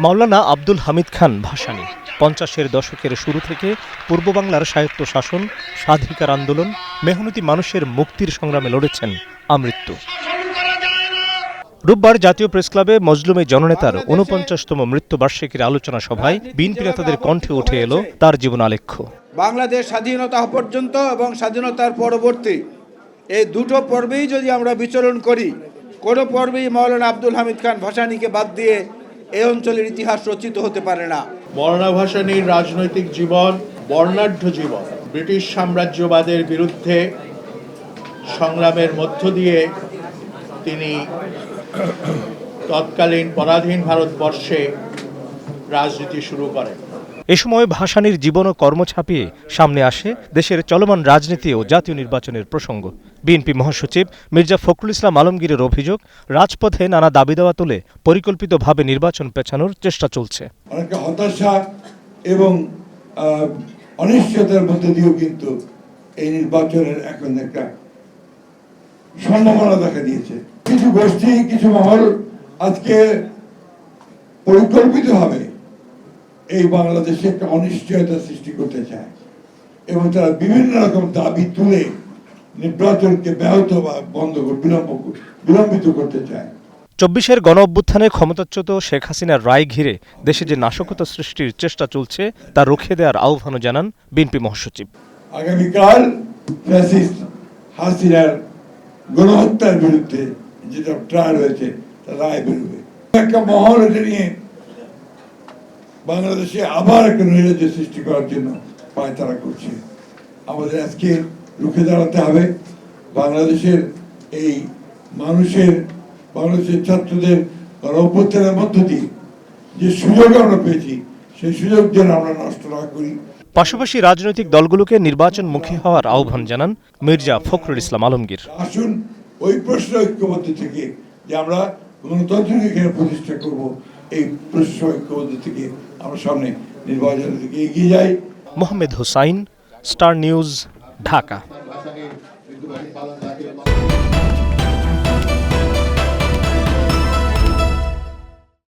মাওলানা আব্দুল হামিদ খান ভাসানী ৫০-এর দশকের শুরু থেকে পূর্ব বাংলার স্বায়ত্তশাসন, স্বাধিকার আন্দোলন, মেহনতি মানুষের মুক্তির সংগ্রামে লড়েছেন আমৃত্যু। রোববার জাতীয় প্রেসক্লাবে মজলুমে জননেতার ৪৯তম মৃত্যুবার্ষিকীর আলোচনা সভায় বিএনপি নেতাদের কণ্ঠে উঠে এলো তার জীবন আলেখ্য। বাংলাদেশ স্বাধীনতা পর্যন্ত এবং স্বাধীনতার পরবর্তী এই দুটো পর্বেই যদি আমরা বিচরণ করি, কোনো পর্বেই মাওলানা আব্দুল হামিদ খান ভাসানীকে বাদ দিয়ে এই অঞ্চলের ইতিহাস রচিত হতে পারে না। মাওলানা ভাসানীর রাজনৈতিক জীবন বর্ণাঢ্য জীবন। ব্রিটিশ সাম্রাজ্যবাদের বিরুদ্ধে সংগ্রামের মধ্য দিয়ে তিনি তৎকালীন পরাধীন ভারতবর্ষে রাজনীতি শুরু করেন। এ সময় ভাসানীর জীবন ও কর্ম ছাপিয়ে সামনে আসে দেশের চলমান রাজনীতি ও জাতীয় নির্বাচনের প্রসঙ্গ। বিএনপি মহাসচিব মির্জা ফখরুল ইসলাম আলমগীরের অভিযোগ, রাজপথে নানা দাবি দেওয়া তুলে পরিকল্পিতভাবে নির্বাচন পেছানোর চেষ্টা চলছে। অনেকে হতাশা এবং অনিশ্চয়তার মধ্যে দিয়েও কিন্তু এই নির্বাচনের এখন একটা সম্ভাবনা দেখা দিয়েছে। কিছু গোষ্ঠী, কিছু মহল আজকে পরিকল্পিতভাবে এই বাংলাদেশে একটা অনিশ্চয়তা সৃষ্টি করতে চায় এবং তারা বিভিন্ন রকম দাবি তুলে নির্বাচনকে ব্যাহত বা বিলম্বিত করতে চায়। ২৪-এর গণঅভ্যুত্থানে ক্ষমতাচ্যুত শেখ হাসিনার রায় ঘিরে দেশে যে নাশকতা সৃষ্টির চেষ্টা চলছে তা রুখে দেওয়ার আহ্বানও জানান বিএনপি মহাসচিব। আগামীকাল ফ্যাসিস্ট হাসিনার গণহত্যার বিরুদ্ধে যেটা ট্রায়াল হয়েছে তার রায় বেরোবে। একটা মহল এটা নিয়ে বাংলাদেশে আবার একটা নৈরাজ্য সৃষ্টি করার জন্য পায়তারা করছে। আমাদের আজকে রুখে দাঁড়াতে হবে। বাংলাদেশের বাংলাদেশের ছাত্রদের গণঅভ্যুত্থানের মধ্য দিয়ে যে সুযোগ আমরা পেয়েছি সেই সুযোগ যেন আমরা নষ্ট না করি। পাশাপাশি রাজনৈতিক দলগুলোকে নির্বাচনমুখী হওয়ার আহ্বান জানান মির্জা ফখরুল ইসলাম আলমগীর। আসুন ওই প্রশ্ন ঐক্যবদ্ধ থেকে যে আমরা গণতান্ত্রিক এখানে প্রতিষ্ঠা করব, এই প্রশ্ন ঐক্যবদ্ধ থেকে আমরা সামনে নির্বাচনের দিকে এগিয়ে যাই। Mohammad Hussain, star news, Dhaka.